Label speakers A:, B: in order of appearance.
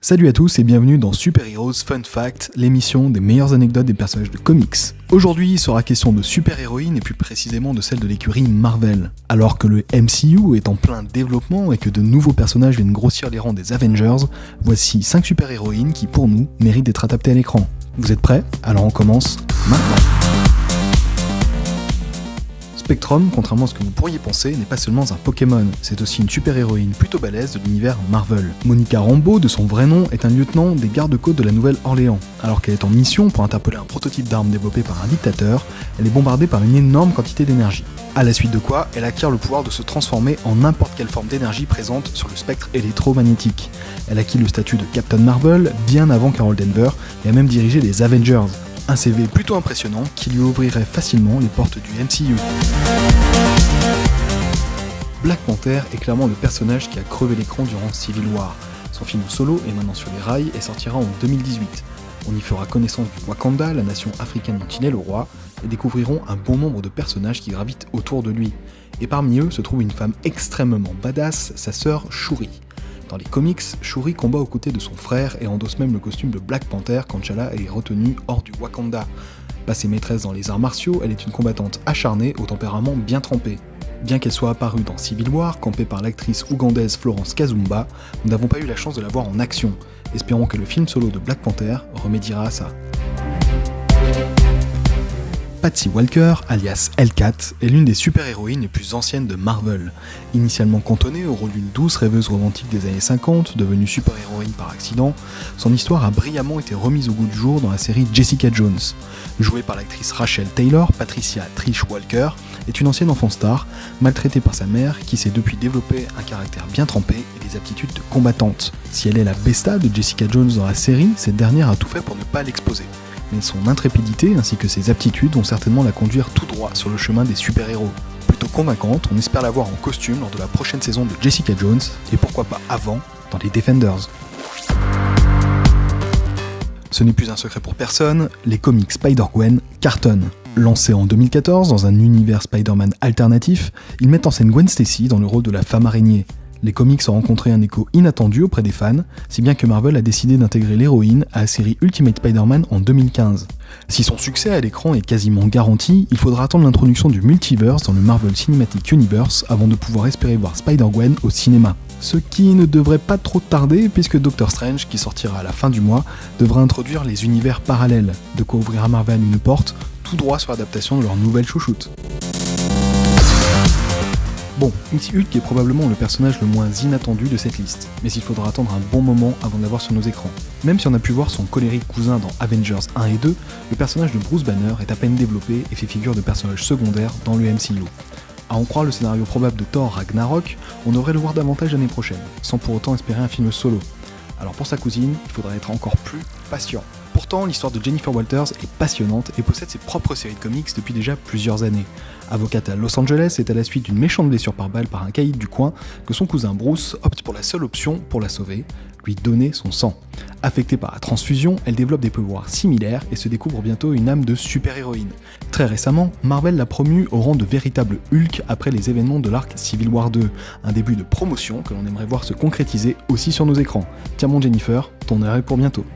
A: Salut à tous et bienvenue dans Super Heroes Fun Fact, l'émission des meilleures anecdotes des personnages de comics. Aujourd'hui, il sera question de super-héroïnes et plus précisément de celle de l'écurie Marvel. Alors que le MCU est en plein développement et que de nouveaux personnages viennent grossir les rangs des Avengers, voici 5 super-héroïnes qui, pour nous, méritent d'être adaptées à l'écran. Vous êtes prêts? Alors on commence maintenant. Spectrum, contrairement à ce que vous pourriez penser, n'est pas seulement un Pokémon, c'est aussi une super-héroïne plutôt balèze de l'univers Marvel. Monica Rambeau, de son vrai nom, est un lieutenant des gardes-côtes de la Nouvelle-Orléans. Alors qu'elle est en mission pour interpeller un prototype d'arme développé par un dictateur, elle est bombardée par une énorme quantité d'énergie. À la suite de quoi, elle acquiert le pouvoir de se transformer en n'importe quelle forme d'énergie présente sur le spectre électromagnétique. Elle acquit le statut de Captain Marvel bien avant Carol Danvers et a même dirigé les Avengers. Un CV plutôt impressionnant qui lui ouvrirait facilement les portes du MCU. Black Panther est clairement le personnage qui a crevé l'écran durant Civil War. Son film solo est maintenant sur les rails et sortira en 2018. On y fera connaissance du Wakanda, la nation africaine dont il est le roi, et découvrirons un bon nombre de personnages qui gravitent autour de lui. Et parmi eux se trouve une femme extrêmement badass, sa sœur Shuri. Dans les comics, Shuri combat aux côtés de son frère et endosse même le costume de Black Panther quand T'Challa est retenu hors du Wakanda. Passée maîtresse dans les arts martiaux, elle est une combattante acharnée au tempérament bien trempé. Bien qu'elle soit apparue dans Civil War, campée par l'actrice ougandaise Florence Kazumba, nous n'avons pas eu la chance de la voir en action. Espérons que le film solo de Black Panther remédiera à ça. Patsy Walker, alias Hellcat, est l'une des super-héroïnes les plus anciennes de Marvel. Initialement cantonnée au rôle d'une douce rêveuse romantique des années 50, devenue super-héroïne par accident, son histoire a brillamment été remise au goût du jour dans la série Jessica Jones. Jouée par l'actrice Rachel Taylor, Patricia Trish Walker est une ancienne enfant star, maltraitée par sa mère, qui s'est depuis développé un caractère bien trempé et des aptitudes de combattante. Si elle est la besta de Jessica Jones dans la série, cette dernière a tout fait pour ne pas l'exposer. Mais son intrépidité ainsi que ses aptitudes vont certainement la conduire tout droit sur le chemin des super-héros. Plutôt convaincante, on espère la voir en costume lors de la prochaine saison de Jessica Jones, et pourquoi pas avant, dans les Defenders. Ce n'est plus un secret pour personne, les comics Spider-Gwen cartonnent. Lancés en 2014 dans un univers Spider-Man alternatif, ils mettent en scène Gwen Stacy dans le rôle de la femme araignée. Les comics ont rencontré un écho inattendu auprès des fans, si bien que Marvel a décidé d'intégrer l'héroïne à la série Ultimate Spider-Man en 2015. Si son succès à l'écran est quasiment garanti, il faudra attendre l'introduction du multiverse dans le Marvel Cinematic Universe avant de pouvoir espérer voir Spider-Gwen au cinéma. Ce qui ne devrait pas trop tarder puisque Doctor Strange, qui sortira à la fin du mois, devra introduire les univers parallèles, de quoi ouvrir à Marvel une porte tout droit sur l'adaptation de leur nouvelle chouchoute. Bon, Hulk est probablement le personnage le moins inattendu de cette liste, mais il faudra attendre un bon moment avant de l'avoir sur nos écrans. Même si on a pu voir son colérique cousin dans Avengers 1 et 2, le personnage de Bruce Banner est à peine développé et fait figure de personnage secondaire dans le MCU. À en croire le scénario probable de Thor Ragnarok, on devrait le voir davantage l'année prochaine, sans pour autant espérer un film solo. Alors pour sa cousine, il faudra être encore plus patient. Pourtant, l'histoire de Jennifer Walters est passionnante et possède ses propres séries de comics depuis déjà plusieurs années. Avocate à Los Angeles, c'est à la suite d'une méchante blessure par balle par un caïd du coin que son cousin Bruce opte pour la seule option pour la sauver, lui donner son sang. Affectée par la transfusion, elle développe des pouvoirs similaires et se découvre bientôt une âme de super-héroïne. Très récemment, Marvel l'a promue au rang de véritable Hulk après les événements de l'arc Civil War 2, un début de promotion que l'on aimerait voir se concrétiser aussi sur nos écrans. Tiens mon Jennifer, ton heure est pour bientôt.